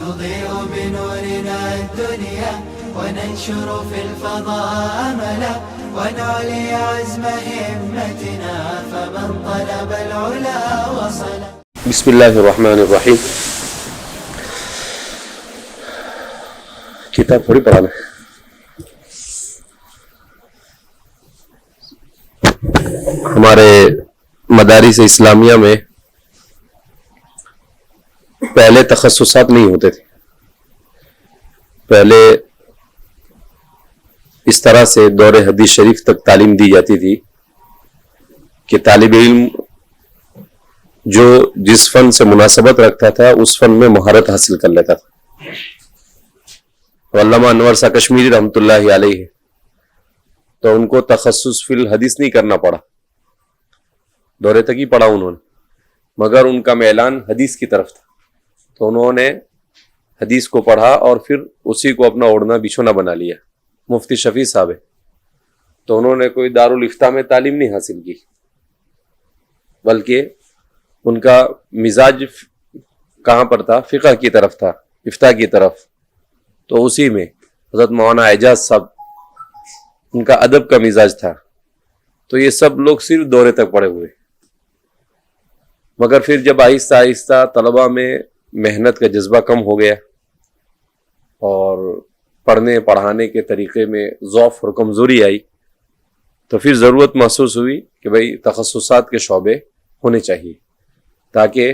نضيء بنورنا الدنيا وننشر في الفضاء أملا ونعلي عزم همتنا فمن طلب العلا وصل. بسم اللہ الرحمن الرحیم. کتاب تھوڑی پڑھانا ہے. ہمارے مدارس اسلامیہ میں پہلے تخصصات نہیں ہوتے تھے. پہلے اس طرح سے دور حدیث شریف تک تعلیم دی جاتی تھی کہ طالب علم جو جس فن سے مناسبت رکھتا تھا اس فن میں مہارت حاصل کر لیتا تھا. علامہ انور شاہ کشمیری رحمۃ اللہ علیہ تو ان کو تخصص فی الحدیث نہیں کرنا پڑا، دورے تک ہی پڑھا انہوں نے، مگر ان کا میلان حدیث کی طرف تھا تو انہوں نے حدیث کو پڑھا اور پھر اسی کو اپنا اوڑھنا بچھونا بنا لیا. مفتی شفیع صاحب ہے تو انہوں نے کوئی دارالافتاء میں تعلیم نہیں حاصل کی، بلکہ ان کا مزاج کہاں پر تھا؟ فقہ کی طرف تھا، افتاء کی طرف. تو اسی میں حضرت مولانا اعجاز صاحب ان کا ادب کا مزاج تھا. تو یہ سب لوگ صرف دورے تک پڑھے ہوئے، مگر پھر جب آہستہ آہستہ طلباء میں محنت کا جذبہ کم ہو گیا اور پڑھنے پڑھانے کے طریقے میں ضعف اور کمزوری آئی تو پھر ضرورت محسوس ہوئی کہ بھئی تخصصات کے شعبے ہونے چاہیے تاکہ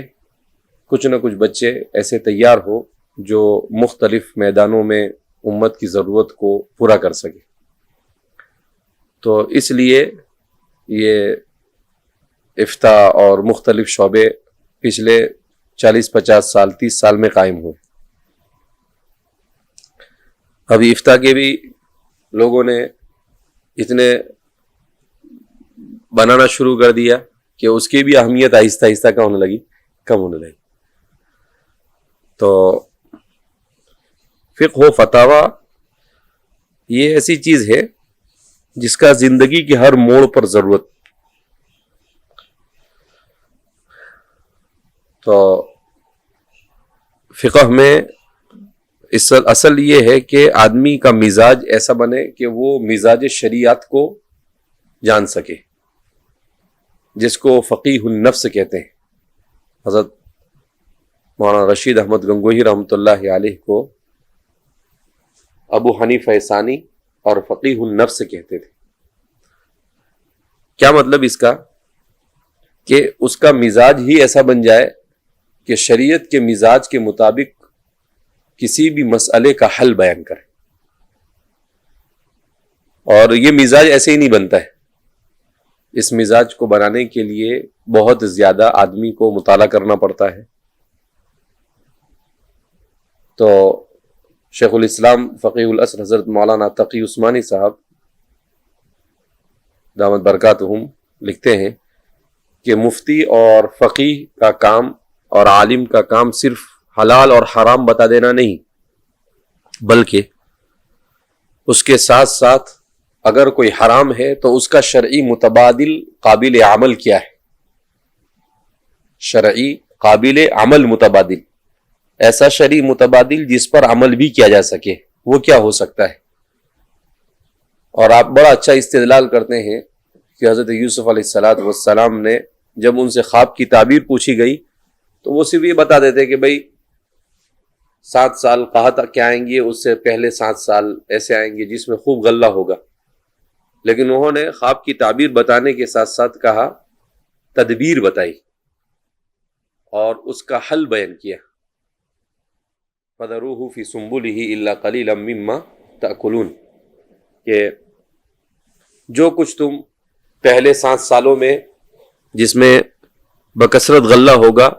کچھ نہ کچھ بچے ایسے تیار ہو جو مختلف میدانوں میں امت کی ضرورت کو پورا کر سکے. تو اس لیے یہ افتاء اور مختلف شعبے پچھلے 40-50 سال 30 سال میں قائم ہوئے. ابھی افتاء کے بھی لوگوں نے اتنے بنانا شروع کر دیا کہ اس کی بھی اہمیت آہستہ آہستہ کم ہونے لگی. تو فقہ و فتاوی یہ ایسی چیز ہے جس کا زندگی کے ہر موڑ پر ضرورت. تو فقہ میں اصل یہ ہے کہ آدمی کا مزاج ایسا بنے کہ وہ مزاج شریعت کو جان سکے، جس کو فقیہ النفس کہتے ہیں. حضرت مولانا رشید احمد گنگوہی رحمۃ اللہ علیہ کو ابو حنیفہ ثانی اور فقیہ النفس کہتے تھے. کیا مطلب اس کا؟ کہ اس کا مزاج ہی ایسا بن جائے کہ شریعت کے مزاج کے مطابق کسی بھی مسئلے کا حل بیان کرے. اور یہ مزاج ایسے ہی نہیں بنتا ہے. اس مزاج کو بنانے کے لیے بہت زیادہ آدمی کو مطالعہ کرنا پڑتا ہے. تو شیخ الاسلام فقیہ العصر حضرت مولانا تقی عثمانی صاحب دامت برکاتہم لکھتے ہیں کہ مفتی اور فقیہ کا کام اور عالم کا کام صرف حلال اور حرام بتا دینا نہیں، بلکہ اس کے ساتھ ساتھ اگر کوئی حرام ہے تو اس کا شرعی متبادل قابل عمل کیا ہے. شرعی قابل عمل متبادل، ایسا شرعی متبادل جس پر عمل بھی کیا جا سکے، وہ کیا ہو سکتا ہے. اور آپ بڑا اچھا استدلال کرتے ہیں کہ حضرت یوسف علیہ السلام نے جب ان سے خواب کی تعبیر پوچھی گئی تو وہ صرف یہ بتا دیتے کہ بھئی 7 سال قحط کیا آئیں گے، اس سے پہلے 7 سال ایسے آئیں گے جس میں خوب غلہ ہوگا. لیکن انہوں نے خواب کی تعبیر بتانے کے ساتھ ساتھ کہا، تدبیر بتائی اور اس کا حل بیان کیا. فَذَرُوهُ فِي سُنبُلِهِ إِلَّا قَلِيلًا مِّمَّا تَأْكُلُونَ کہ جو کچھ تم پہلے 7 سالوں میں جس میں بکثرت غلہ ہوگا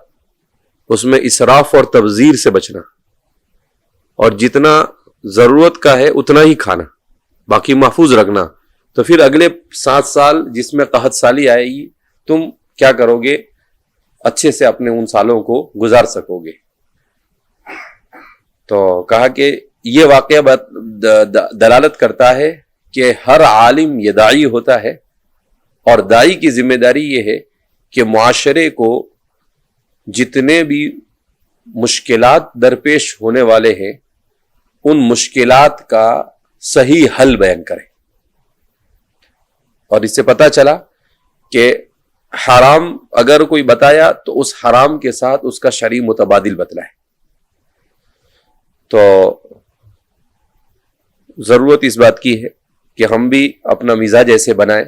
اس میں اسراف اور تبذیر سے بچنا، اور جتنا ضرورت کا ہے اتنا ہی کھانا، باقی محفوظ رکھنا. تو پھر اگلے 7 سال جس میں قحط سالی آئے گی تم کیا کرو گے؟ اچھے سے اپنے ان سالوں کو گزار سکو گے. تو کہا کہ یہ واقعہ دلالت کرتا ہے کہ ہر عالم یہ داعی ہوتا ہے، اور داعی کی ذمہ داری یہ ہے کہ معاشرے کو جتنے بھی مشکلات درپیش ہونے والے ہیں ان مشکلات کا صحیح حل بیان کریں. اور اس سے پتہ چلا کہ حرام اگر کوئی بتایا تو اس حرام کے ساتھ اس کا شرعی متبادل بتلائے. تو ضرورت اس بات کی ہے کہ ہم بھی اپنا مزاج ایسے بنائیں.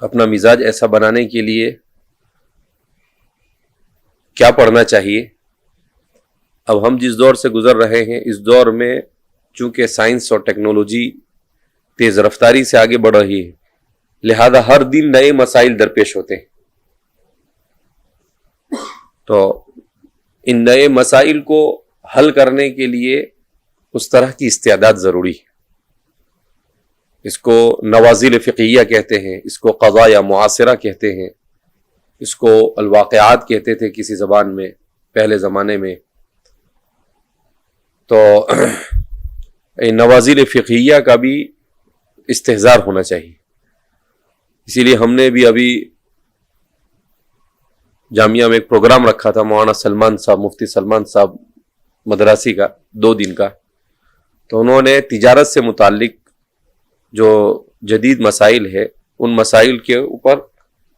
اپنا مزاج ایسا بنانے کے لیے کیا پڑھنا چاہیے؟ اب ہم جس دور سے گزر رہے ہیں اس دور میں چونکہ سائنس اور ٹیکنالوجی تیز رفتاری سے آگے بڑھ رہی ہے، لہذا ہر دن نئے مسائل درپیش ہوتے ہیں. تو ان نئے مسائل کو حل کرنے کے لیے اس طرح کی استعداد ضروری ہے. اس کو نوازل فقہیہ کہتے ہیں، اس کو قضاء یا معاصرہ کہتے ہیں، اس کو الواقعات کہتے تھے کسی زبان میں پہلے زمانے میں. تو نوازل فقہیہ کا بھی استحضار ہونا چاہیے. اسی لیے ہم نے بھی ابھی جامعہ میں ایک پروگرام رکھا تھا، مولانا سلمان صاحب، مفتی سلمان صاحب مدراسی کا 2 دن کا. تو انہوں نے تجارت سے متعلق جو جدید مسائل ہے ان مسائل کے اوپر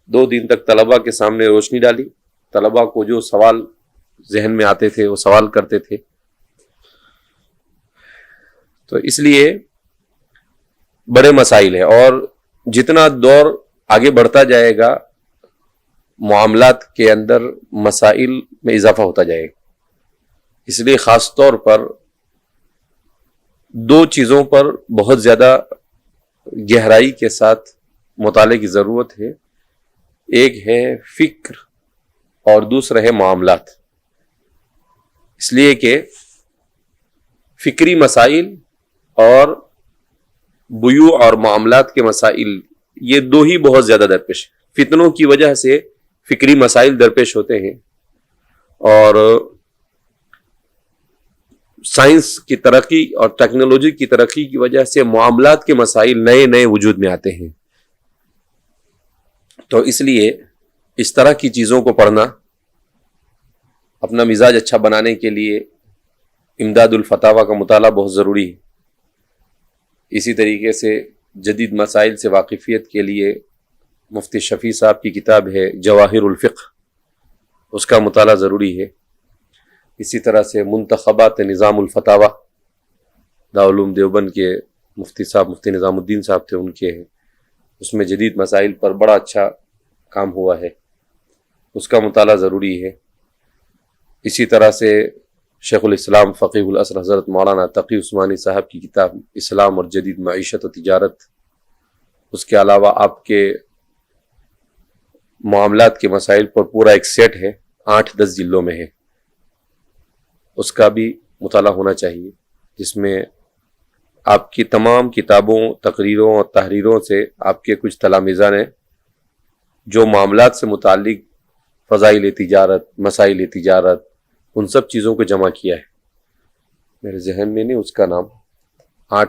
2 دن تک طلباء کے سامنے روشنی ڈالی. طلباء کو جو سوال ذہن میں آتے تھے وہ سوال کرتے تھے. تو اس لیے بڑے مسائل ہیں، اور جتنا دور آگے بڑھتا جائے گا معاملات کے اندر مسائل میں اضافہ ہوتا جائے گا. اس لیے خاص طور پر 2 چیزوں پر بہت زیادہ گہرائی کے ساتھ مطالعے کی ضرورت ہے. ایک ہے فکر اور دوسرا ہے معاملات. اس لیے کہ فکری مسائل اور بیوع اور معاملات کے مسائل یہ 2 ہی بہت زیادہ درپیش ہیں. فتنوں کی وجہ سے فکری مسائل درپیش ہوتے ہیں، اور سائنس کی ترقی اور ٹیکنالوجی کی ترقی کی وجہ سے معاملات کے مسائل نئے نئے وجود میں آتے ہیں. تو اس لیے اس طرح کی چیزوں کو پڑھنا اپنا مزاج اچھا بنانے کے لیے امداد الفتاوی کا مطالعہ بہت ضروری ہے. اسی طریقے سے جدید مسائل سے واقفیت کے لیے مفتی شفیع صاحب کی کتاب ہے جواہر الفقہ، اس کا مطالعہ ضروری ہے. اسی طرح سے منتخبات نظام الفتاوی دارالعلوم دیوبند کے مفتی صاحب مفتی نظام الدین صاحب تھے، ان کے ہیں، اس میں جدید مسائل پر بڑا اچھا کام ہوا ہے، اس کا مطالعہ ضروری ہے. اسی طرح سے شیخ الاسلام فقیہ العصر حضرت مولانا تقی عثمانی صاحب کی کتاب اسلام اور جدید معیشت و تجارت، اس کے علاوہ آپ کے معاملات کے مسائل پر پورا ایک سیٹ ہے، 8-10 جلدوں میں ہے، اس کا بھی مطالعہ ہونا چاہیے، جس میں آپ کی تمام کتابوں، تقریروں اور تحریروں سے آپ کے کچھ تلامذہ نے جو معاملات سے متعلق فضائل تجارت، مسائل تجارت، ان سب چیزوں کو جمع کیا ہے. میرے ذہن میں نہیں اس کا نام،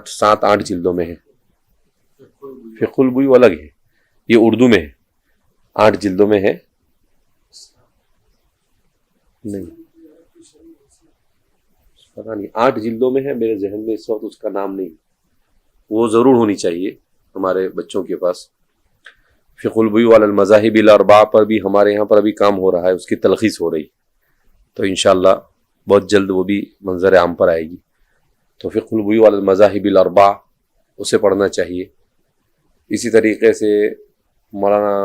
7-8 جلدوں میں ہے. فقہ البیوع الگ ہے، یہ اردو میں ہے، 8 جلدوں میں ہے. نہیں پتا نہیں 8 جلدوں میں ہے، میرے ذہن میں اس وقت اس کا نام نہیں. وہ ضرور ہونی چاہیے ہمارے بچوں کے پاس. فقہ البیوع علی المذاہب الاربعہ پر بھی ہمارے یہاں پر ابھی کام ہو رہا ہے، اس کی تلخیص ہو رہی، تو انشاءاللہ بہت جلد وہ بھی منظر عام پر آئے گی. تو فقہ البیوع علی المذاہب الاربعہ اسے پڑھنا چاہیے. اسی طریقے سے مولانا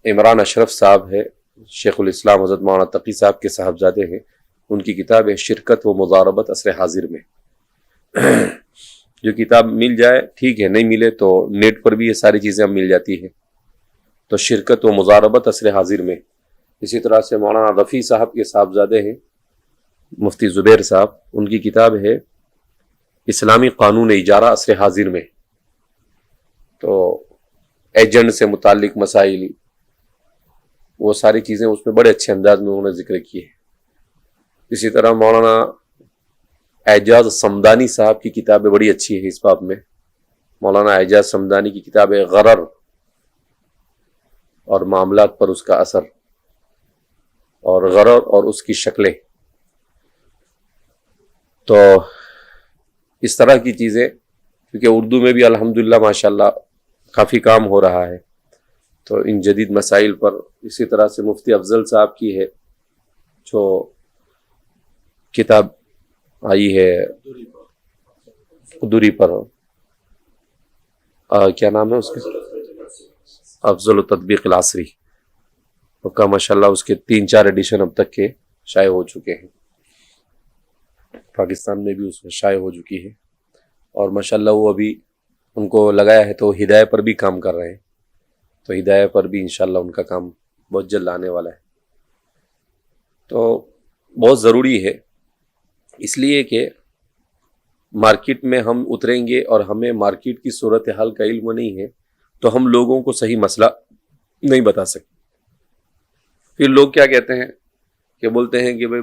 عمران اشرف صاحب ہے، شیخ الاسلام حضرت مولانا تقی صاحب کے صاحبزادے ہیں، ان کی کتاب ہے شرکت و مضاربت عصر حاضر میں. جو کتاب مل جائے ٹھیک ہے، نہیں ملے تو نیٹ پر بھی یہ ساری چیزیں اب مل جاتی ہیں. تو شرکت و مضاربت عصر حاضر میں. اسی طرح سے مولانا رفیع صاحب کے صاحبزادے ہیں مفتی زبیر صاحب، ان کی کتاب ہے اسلامی قانون اجارہ عصر حاضر میں. تو ایجنٹ سے متعلق مسائل، وہ ساری چیزیں اس میں بڑے اچھے انداز میں انہوں نے ذکر کیے. اسی طرح مولانا اعجاز صمدانی صاحب کی کتابیں بڑی اچھی ہے اس باب میں. مولانا اعجاز صمدانی کی کتاب ہے غرر اور معاملات پر اس کا اثر. اور غرر اور اس کی شکلیں. تو اس طرح کی چیزیں، کیونکہ اردو میں بھی الحمدللہ ماشاءاللہ کافی کام ہو رہا ہے، تو ان جدید مسائل پر اسی طرح سے مفتی افضل صاحب کی ہے جو کتاب آئی ہے دوری پر، کیا نام ہے اس کا، افضل التطبیق العصری، اس کا ماشاءاللہ اس کے 3-4 ایڈیشن اب تک کے شائع ہو چکے ہیں، پاکستان میں بھی اس میں شائع ہو چکی ہے، اور ماشاءاللہ وہ ابھی ان کو لگایا ہے تو ہدایہ پر بھی کام کر رہے ہیں، تو ہدایہ پر بھی انشاءاللہ ان کا کام بہت جلد آنے والا ہے. تو بہت ضروری ہے، اس لیے کہ مارکیٹ میں ہم اتریں گے اور ہمیں مارکیٹ کی صورتحال کا علم نہیں ہے تو ہم لوگوں کو صحیح مسئلہ نہیں بتا سکتے. پھر لوگ کیا کہتے ہیں کہ بولتے ہیں کہ بھئی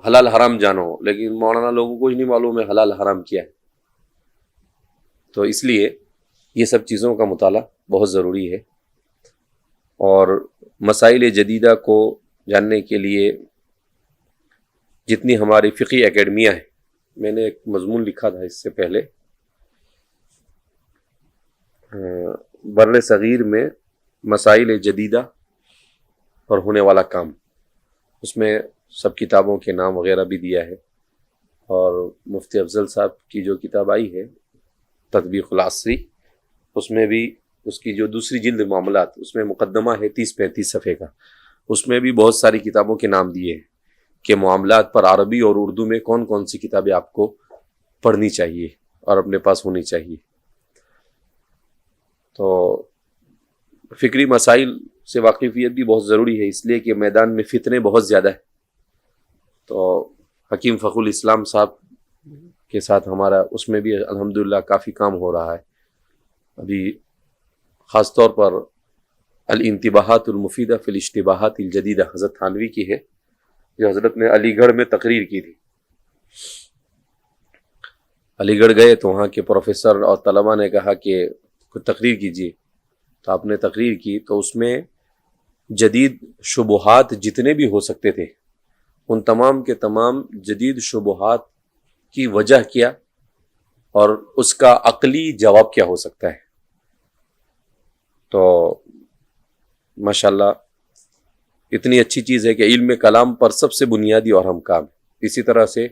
حلال حرام جانو، لیکن مولانا لوگوں کو ہی نہیں معلوم ہے حلال حرام کیا ہے. تو اس لیے یہ سب چیزوں کا مطالعہ بہت ضروری ہے، اور مسائل جدیدہ کو جاننے کے لیے جتنی ہماری فقہی اکیڈمیاں ہیں، میں نے ایک مضمون لکھا تھا اس سے پہلے، بر صغیر میں مسائل جدیدہ پر ہونے والا کام، اس میں سب کتابوں کے نام وغیرہ بھی دیا ہے، اور مفتی افضل صاحب کی جو کتاب آئی ہے تطبیق العصری، اس میں بھی اس کی جو دوسری جلد معاملات، اس میں مقدمہ ہے 30-35 صفحے کا، اس میں بھی بہت ساری کتابوں کے نام دیے ہیں کہ معاملات پر عربی اور اردو میں کون کون سی کتابیں آپ کو پڑھنی چاہیے اور اپنے پاس ہونی چاہیے. تو فکری مسائل سے واقفیت بھی بہت ضروری ہے، اس لیے کہ میدان میں فتنے بہت زیادہ ہیں. تو حکیم فخر الاسلام صاحب کے ساتھ ہمارا اس میں بھی الحمدللہ کافی کام ہو رہا ہے. ابھی خاص طور پر الانتباہات المفیدہ فی الاشتباہات الجدیدہ حضرت تھانوی کی ہے، جو حضرت نے علی گڑھ میں تقریر کی تھی. علی گڑھ گئے تو وہاں کے پروفیسر اور طلباء نے کہا کہ کوئی تقریر کیجیے، تو آپ نے تقریر کی، تو اس میں جدید شبہات جتنے بھی ہو سکتے تھے ان تمام کے تمام جدید شبہات کی وجہ کیا اور اس کا عقلی جواب کیا ہو سکتا ہے. تو ماشاءاللہ اتنی اچھی چیز ہے کہ علم کلام پر سب سے بنیادی اور اہم کام ہے. اسی طرح سے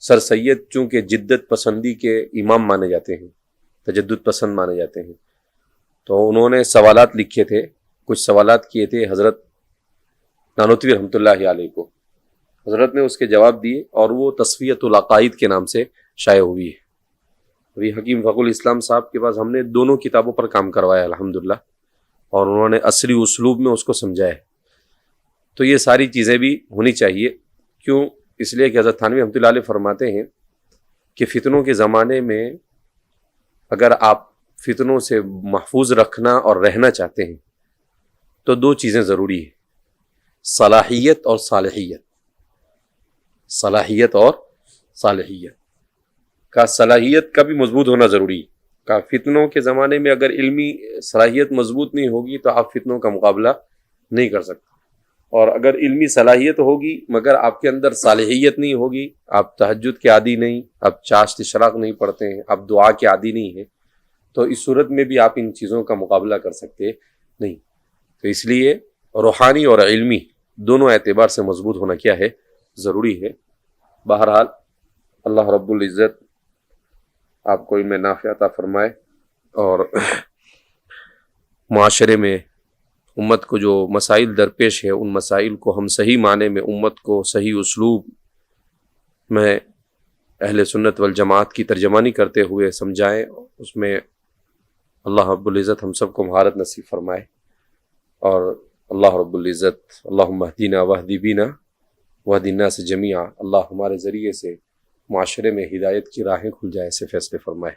سر سید چونکہ جدت پسندی کے امام مانے جاتے ہیں، تجدد پسند مانے جاتے ہیں، تو انہوں نے سوالات لکھے تھے، کچھ سوالات کیے تھے حضرت نانوتوی رحمۃ اللہ علیہ کو، حضرت نے اس کے جواب دیے، اور وہ تصفیۃ العقائد کے نام سے شائع ہوئی ہے. ابھی حکیم فخر الاسلام صاحب کے پاس ہم نے دونوں کتابوں پر کام کروایا الحمدللہ، اور انہوں نے عصری اسلوب میں اس کو سمجھایا ہے. تو یہ ساری چیزیں بھی ہونی چاہیے. کیوں؟ اس لیے کہ حضرت تھانوی رحمۃ اللہ علیہ فرماتے ہیں کہ فتنوں کے زمانے میں اگر آپ فتنوں سے محفوظ رکھنا اور رہنا چاہتے ہیں تو 2 چیزیں ضروری ہیں، صلاحیت اور صالحیت. صلاحیت اور صالحیت کا، صلاحیت کا بھی مضبوط ہونا ضروری ہے. کا فتنوں کے زمانے میں اگر علمی صلاحیت مضبوط نہیں ہوگی تو آپ فتنوں کا مقابلہ نہیں کر سکتے، اور اگر علمی صلاحیت ہوگی مگر آپ کے اندر صالحیت نہیں ہوگی، آپ تہجد کے عادی نہیں، آپ چاشت اشراق نہیں پڑھتے ہیں، آپ دعا کے عادی نہیں ہیں، تو اس صورت میں بھی آپ ان چیزوں کا مقابلہ کر سکتے نہیں. تو اس لیے روحانی اور علمی دونوں اعتبار سے مضبوط ہونا کیا ہے؟ ضروری ہے. بہرحال اللہ رب العزت آپ کو علم نافع عطا فرمائے، اور معاشرے میں امت کو جو مسائل درپیش ہے ان مسائل کو ہم صحیح معنی میں امت کو صحیح اسلوب میں اہل سنت والجماعت کی ترجمانی کرتے ہوئے سمجھائیں. اس میں اللہ رب العزت ہم سب کو مہارت نصیب فرمائے، اور اللہ رب العزت اللہم اہدینا واہدی بینا واہدی الناس جمیعا، اللہ ہمارے ذریعے سے معاشرے میں ہدایت کی راہیں کھل جائے، ایسے فیصلے فرمائے.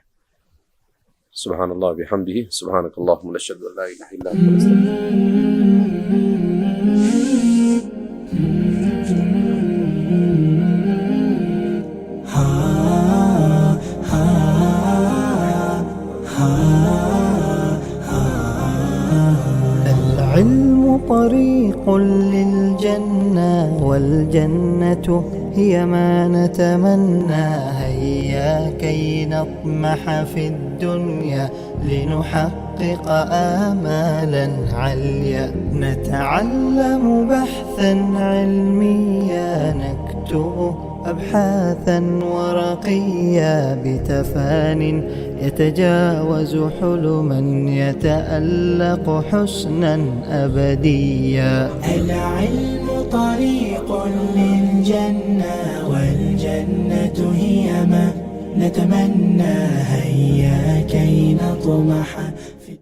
سبحان اللہ بحمدہ، سبحانک اللہم نشہد ان لا الہ الا انت نستغفرک. العلم طريق للجنة والجنة هي ما نتمنى. هيا كي نطمح في الدنيا لنحقق آمالا عليا، نتعلم بحثا علميا، نكتب أبحاثا ورقيا، بتفان يتجاوز حلما، يتألق حسنا أبديا. العلم طريق للجنة والجنة هي ما نتمنى. هيا كي نطمح